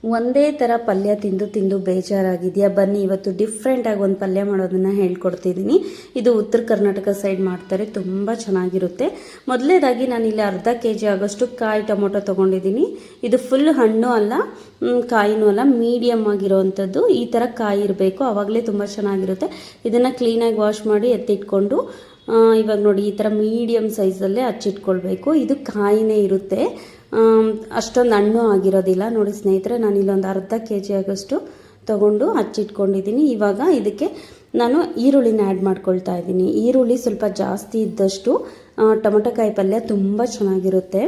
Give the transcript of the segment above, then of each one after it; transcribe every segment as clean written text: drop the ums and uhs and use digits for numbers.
ಒಂದೇ ಥರ ಪಲ್ಯ ತಿಂದು ತಿಂದು ಬೇಜಾರಾಗಿದೆಯಾ? ಬನ್ನಿ ಇವತ್ತು ಡಿಫ್ರೆಂಟಾಗಿ ಒಂದು ಪಲ್ಯ ಮಾಡೋದನ್ನು ಹೇಳ್ಕೊಡ್ತಿದ್ದೀನಿ. ಇದು ಉತ್ತರ ಕರ್ನಾಟಕ ಸೈಡ್ ಮಾಡ್ತಾರೆ, ತುಂಬ ಚೆನ್ನಾಗಿರುತ್ತೆ. ಮೊದಲನೇದಾಗಿ ನಾನಿಲ್ಲಿ ಅರ್ಧ kg ಆಗೋಷ್ಟು ಕಾಯಿ ಟೊಮೊಟೊ ತೊಗೊಂಡಿದ್ದೀನಿ. ಇದು ಫುಲ್ ಹಣ್ಣು ಅಲ್ಲ, ಕಾಯಿನೂ ಅಲ್ಲ, ಮೀಡಿಯಮ್ ಆಗಿರೋವಂಥದ್ದು. ಈ ಥರ ಕಾಯಿ ಇರಬೇಕು, ಆವಾಗಲೇ ತುಂಬ ಚೆನ್ನಾಗಿರುತ್ತೆ. ಇದನ್ನು ಕ್ಲೀನಾಗಿ ವಾಶ್ ಮಾಡಿ ಎತ್ತಿಟ್ಕೊಂಡು ಇವಾಗ ನೋಡಿ ಈ ಥರ ಮೀಡಿಯಮ್ ಸೈಜಲ್ಲೇ ಹಚ್ಚಿಟ್ಕೊಳ್ಬೇಕು. ಇದು ಕಾಯಿನೇ ಇರುತ್ತೆ, ಅಷ್ಟೊಂದು ಹಣ್ಣು ಆಗಿರೋದಿಲ್ಲ. ನೋಡಿ ಸ್ನೇಹಿತರೆ, ನಾನು ಇಲ್ಲೊಂದು ಅರ್ಧ kg ಆಗೋಷ್ಟು ತೊಗೊಂಡು ಹಚ್ಚಿಟ್ಕೊಂಡಿದ್ದೀನಿ. ಇವಾಗ ಇದಕ್ಕೆ ನಾನು ಈರುಳ್ಳಿನ ಆ್ಯಡ್ ಮಾಡ್ಕೊಳ್ತಾ ಇದ್ದೀನಿ. ಈರುಳ್ಳಿ ಸ್ವಲ್ಪ ಜಾಸ್ತಿ ಇದ್ದಷ್ಟು ಟೊಮೊಟೊಕಾಯಿ ಪಲ್ಯ ತುಂಬ ಚೆನ್ನಾಗಿರುತ್ತೆ.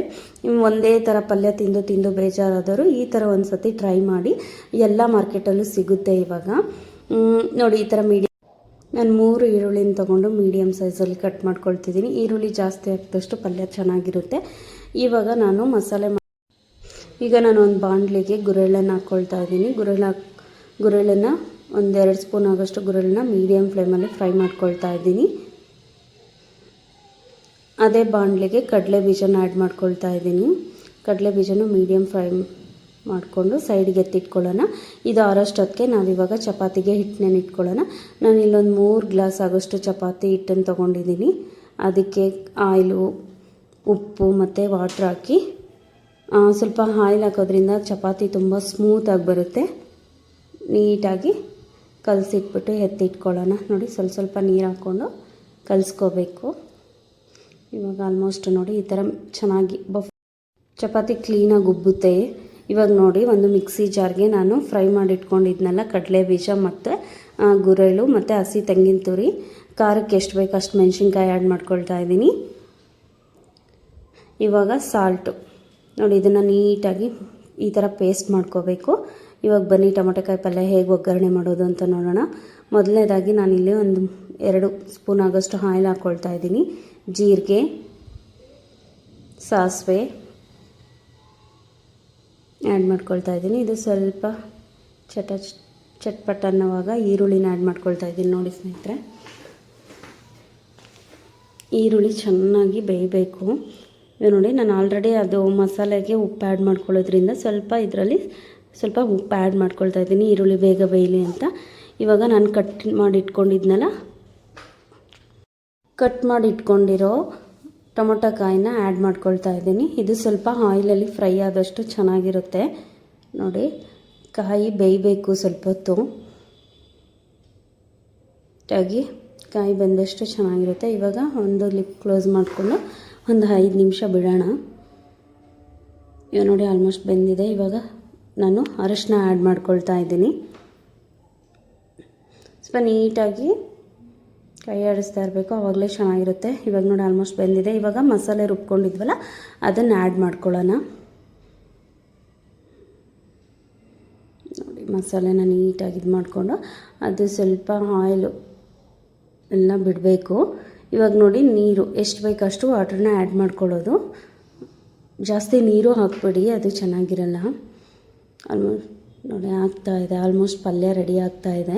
ಒಂದೇ ಥರ ಪಲ್ಯ ತಿಂದು ತಿಂದು ಬೇಜಾರಾದವರು ಈ ಥರ ಒಂದು ಸತಿ ಟ್ರೈ ಮಾಡಿ. ಎಲ್ಲ ಮಾರ್ಕೆಟಲ್ಲೂ ಸಿಗುತ್ತೆ ಇವಾಗ. ನೋಡಿ ಈ ಥರ ನಾನು 3 ಈರುಳ್ಳಿನ ತೊಗೊಂಡು ಮೀಡಿಯಮ್ ಸೈಜಲ್ಲಿ ಕಟ್ ಮಾಡ್ಕೊಳ್ತಿದ್ದೀನಿ. ಈರುಳ್ಳಿ ಜಾಸ್ತಿ ಹಾಕಿದಷ್ಟು ಪಲ್ಯ ಚೆನ್ನಾಗಿರುತ್ತೆ. ಇವಾಗ ನಾನು ಈಗ ನಾನು ಒಂದು ಬಾಣಲಿಗೆ ಗುರೆಳ್ಳನ್ನು ಹಾಕ್ಕೊಳ್ತಾ ಇದ್ದೀನಿ. ಗುರೆಳ್ಳನ್ನು 1-2 ಸ್ಪೂನ್ ಆಗೋಷ್ಟು ಗುರೆಳ್ಳನ್ನ ಮೀಡಿಯಮ್ ಫ್ಲೇಮಲ್ಲಿ ಫ್ರೈ ಮಾಡ್ಕೊಳ್ತಾ ಇದ್ದೀನಿ. ಅದೇ ಬಾಣಲಿಗೆ ಕಡಲೆ ಬೀಜನ ಆ್ಯಡ್ ಮಾಡ್ಕೊಳ್ತಾ ಇದ್ದೀನಿ. ಕಡಲೆ ಬೀಜನೂ ಮೀಡಿಯಮ್ ಫ್ರೈ ಮಾಡಿಕೊಂಡು ಸೈಡ್ಗೆ ಎತ್ತಿಟ್ಕೊಳ್ಳೋಣ. ಇದು ಆರೋಷ್ಟೊತ್ತಿಗೆ ನಾವಿವಾಗ ಚಪಾತಿಗೆ ಹಿಟ್ಟನ್ನ ಇಟ್ಕೊಳ್ಳೋಣ. ನಾನು ಇಲ್ಲೊಂದು 3 ಗ್ಲಾಸ್ ಆಗೋಷ್ಟು ಚಪಾತಿ ಹಿಟ್ಟನ್ನು ತೊಗೊಂಡಿದ್ದೀನಿ. ಅದಕ್ಕೆ ಆಯಿಲು, ಉಪ್ಪು ಮತ್ತು ವಾಟ್ರ್ ಹಾಕಿ ಸ್ವಲ್ಪ ಆಯಿಲ್ ಹಾಕೋದ್ರಿಂದ ಚಪಾತಿ ತುಂಬ ಸ್ಮೂತಾಗಿ ಬರುತ್ತೆ. ನೀಟಾಗಿ ಕಲಸಿಟ್ಬಿಟ್ಟು ಎತ್ತಿಟ್ಕೊಳ್ಳೋಣ. ನೋಡಿ ಸ್ವಲ್ಪ ನೀರು ಹಾಕ್ಕೊಂಡು ಕಲಿಸ್ಕೋಬೇಕು. ಇವಾಗ ಆಲ್ಮೋಸ್ಟ್ ನೋಡಿ ಈ ಥರ ಚೆನ್ನಾಗಿ ಚಪಾತಿ ಕ್ಲೀನಾಗಿ ಉಬ್ಬುತ್ತೆ. ಇವಾಗ ನೋಡಿ ಒಂದು ಮಿಕ್ಸಿ ಜಾರ್ಗೆ ನಾನು ಫ್ರೈ ಮಾಡಿ ಇಟ್ಕೊಂಡಿದ್ನಲ್ಲ ಕಡಲೆ ಬೀಜ ಮತ್ತು ಗುರೆಳ್ಳು ಮತ್ತು ಹಸಿ ತೆಂಗಿನ ತುರಿ, ಖಾರಕ್ಕೆ ಎಷ್ಟು ಬೇಕು ಅಷ್ಟು ಮೆಣಸಿನ್ಕಾಯಿ ಆ್ಯಡ್ ಮಾಡ್ಕೊಳ್ತಾ ಇದ್ದೀನಿ. ಇವಾಗ ಸಾಲ್ಟು ನೋಡಿ, ಇದನ್ನು ನೀಟಾಗಿ ಈ ಥರ ಪೇಸ್ಟ್ ಮಾಡ್ಕೋಬೇಕು. ಇವಾಗ ಬನ್ನಿ ಟೊಮೊಟೊಕಾಯಿ ಪಲ್ಯ ಹೇಗೆ ಒಗ್ಗರಣೆ ಮಾಡೋದು ಅಂತ ನೋಡೋಣ. ಮೊದಲನೇದಾಗಿ ನಾನಿಲ್ಲಿ ಒಂದು 2 ಸ್ಪೂನ್ ಆಗೋಷ್ಟು ಆಯಿಲ್ ಹಾಕ್ಕೊಳ್ತಾ ಇದ್ದೀನಿ. ಜೀರಿಗೆ, ಸಾಸಿವೆ ಆ್ಯಡ್ ಮಾಡ್ಕೊಳ್ತಾ ಇದ್ದೀನಿ. ಇದು ಸ್ವಲ್ಪ ಚಟ್ಪಟ್ ಅನ್ನೋವಾಗ ಈರುಳ್ಳಿನ ಆ್ಯಡ್ ಮಾಡ್ಕೊಳ್ತಾ ಇದ್ದೀನಿ. ನೋಡಿ ಸ್ನೇಹಿತರೆ, ಈರುಳ್ಳಿ ಚೆನ್ನಾಗಿ ಬೇಯಬೇಕು. ನೋಡಿ ನಾನು ಆಲ್ರೆಡಿ ಅದು ಮಸಾಲೆಗೆ ಉಪ್ಪು ಆ್ಯಡ್ ಮಾಡ್ಕೊಳ್ಳೋದ್ರಿಂದ ಇದರಲ್ಲಿ ಸ್ವಲ್ಪ ಉಪ್ಪು ಆ್ಯಡ್ ಮಾಡ್ಕೊಳ್ತಾ ಇದ್ದೀನಿ, ಈರುಳ್ಳಿ ಬೇಗ ಬೇಯಲಿ ಅಂತ. ಇವಾಗ ನಾನು ಕಟ್ ಮಾಡಿ ಇಟ್ಕೊಂಡಿರೋ ಟೊಮೊಟೊ ಕಾಯಿನ ಆ್ಯಡ್ ಮಾಡ್ಕೊಳ್ತಾ ಇದ್ದೀನಿ. ಇದು ಸ್ವಲ್ಪ ಆಯಿಲಲ್ಲಿ ಫ್ರೈ ಆದಷ್ಟು ಚೆನ್ನಾಗಿರುತ್ತೆ. ನೋಡಿ ಕಾಯಿ ಬೇಯಬೇಕು ಸ್ವಲ್ಪ ಹೊತ್ತು. ಕಾಯಿ ಬೆಂದಷ್ಟು ಚೆನ್ನಾಗಿರುತ್ತೆ. ಇವಾಗ ಒಂದು ಲಿಪ್ ಕ್ಲೋಸ್ ಮಾಡಿಕೊಂಡು ಒಂದು 5 ನಿಮಿಷ ಬಿಡೋಣ. ಇವಾಗ ನೋಡಿ ಆಲ್ಮೋಸ್ಟ್ ಬೆಂದಿದೆ. ಇವಾಗ ನಾನು ಅರಿಶಿನ ಆ್ಯಡ್ ಮಾಡ್ಕೊಳ್ತಾ ಇದ್ದೀನಿ. ಸ್ವಲ್ಪ ನೀಟಾಗಿ ಕೈ ಆಡಿಸ್ತಾ ಇರಬೇಕು, ಆವಾಗಲೇ ಚೆನ್ನಾಗಿರುತ್ತೆ. ಇವಾಗ ನೋಡಿ ಆಲ್ಮೋಸ್ಟ್ ಬೆಂದಿದೆ. ಇವಾಗ ಮಸಾಲೆ ರುಬ್ಕೊಂಡಿದ್ವಲ್ಲ ಅದನ್ನು ಆ್ಯಡ್ ಮಾಡ್ಕೊಳ್ಳೋಣ. ನೋಡಿ ಮಸಾಲೆನ ನೀಟಾಗಿ ಇದು ಮಾಡಿಕೊಂಡು ಅದು ಸ್ವಲ್ಪ ಆಯಿಲು ಎಲ್ಲ ಬಿಡಬೇಕು. ಇವಾಗ ನೋಡಿ ನೀರು ಎಷ್ಟು ಬೇಕಷ್ಟು ವಾಟ್ರನ್ನ ಆ್ಯಡ್ ಮಾಡ್ಕೊಳ್ಳೋದು. ಜಾಸ್ತಿ ನೀರು ಹಾಕ್ಬಿಡಿ, ಅದು ಚೆನ್ನಾಗಿರಲ್ಲ. ಆಲ್ಮೋಸ್ಟ್ ನೋಡಿ ಆಗ್ತಾಯಿದೆ, ಆಲ್ಮೋಸ್ಟ್ ಪಲ್ಯ ರೆಡಿ ಆಗ್ತಾಯಿದೆ.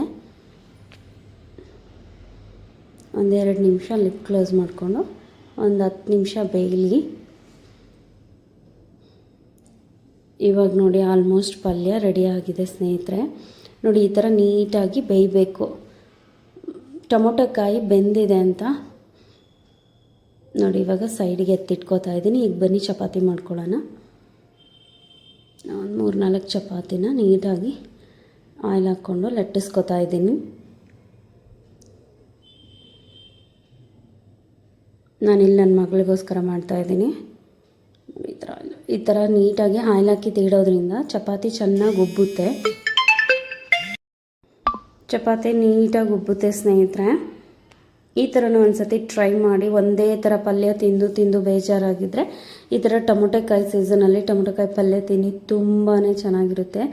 1-2 ನಿಮಿಷ ಲಿಪ್ ಕ್ಲೋಸ್ ಮಾಡಿಕೊಂಡು ಒಂದು 10 ನಿಮಿಷ ಬೇಯಲಿ. ಇವಾಗ ನೋಡಿ ಆಲ್ಮೋಸ್ಟ್ ಪಲ್ಯ ರೆಡಿ ಆಗಿದೆ ಸ್ನೇಹಿತರೆ. ನೋಡಿ ಈ ಥರ ನೀಟಾಗಿ ಬೇಯಬೇಕು. ಟೊಮೊಟೊ ಕಾಯಿ ಬೆಂದಿದೆ ಅಂತ ನೋಡಿ ಇವಾಗ ಸೈಡಿಗೆ ಎತ್ತಿಟ್ಕೋತಾ ಇದ್ದೀನಿ. ಈಗ ಬನ್ನಿ ಚಪಾತಿ ಮಾಡ್ಕೊಳ್ಳೋಣ. ಒಂದು 3-4 ಚಪಾತಿನ ನೀಟಾಗಿ ಆಯಿಲ್ ಹಾಕ್ಕೊಂಡು ಲಟ್ಟಿಸ್ಕೊತಾ ಇದ್ದೀನಿ. ನಾನಿಲ್ಲಿ ನನ್ನ ಮಗಳಿಗೋಸ್ಕರ ಮಾಡ್ತಾಯಿದ್ದೀನಿ. ಈ ಥರ ನೀಟಾಗಿ ಆಯಿಲ್ ಹಾಕಿ ತೀಡೋದ್ರಿಂದ ಚಪಾತಿ ಚೆನ್ನಾಗಿ ಉಬ್ಬುತ್ತೆ. ಚಪಾತಿ ನೀಟಾಗಿ ಉಬ್ಬುತ್ತೆ ಸ್ನೇಹಿತರೆ. ಈ ಥರನೂ ಒಂದು ಸತಿ ಟ್ರೈ ಮಾಡಿ. ಒಂದೇ ಥರ ಪಲ್ಯ ತಿಂದು ತಿಂದು ಬೇಜಾರಾಗಿದ್ದರೆ ಈ ಥರ ಟೊಮೊಟೊಕಾಯಿ ಸೀಸನಲ್ಲಿ ಟೊಮೊಟೊಕಾಯಿ ಪಲ್ಯ ತಿನ್ನಿ, ತುಂಬಾ ಚೆನ್ನಾಗಿರುತ್ತೆ.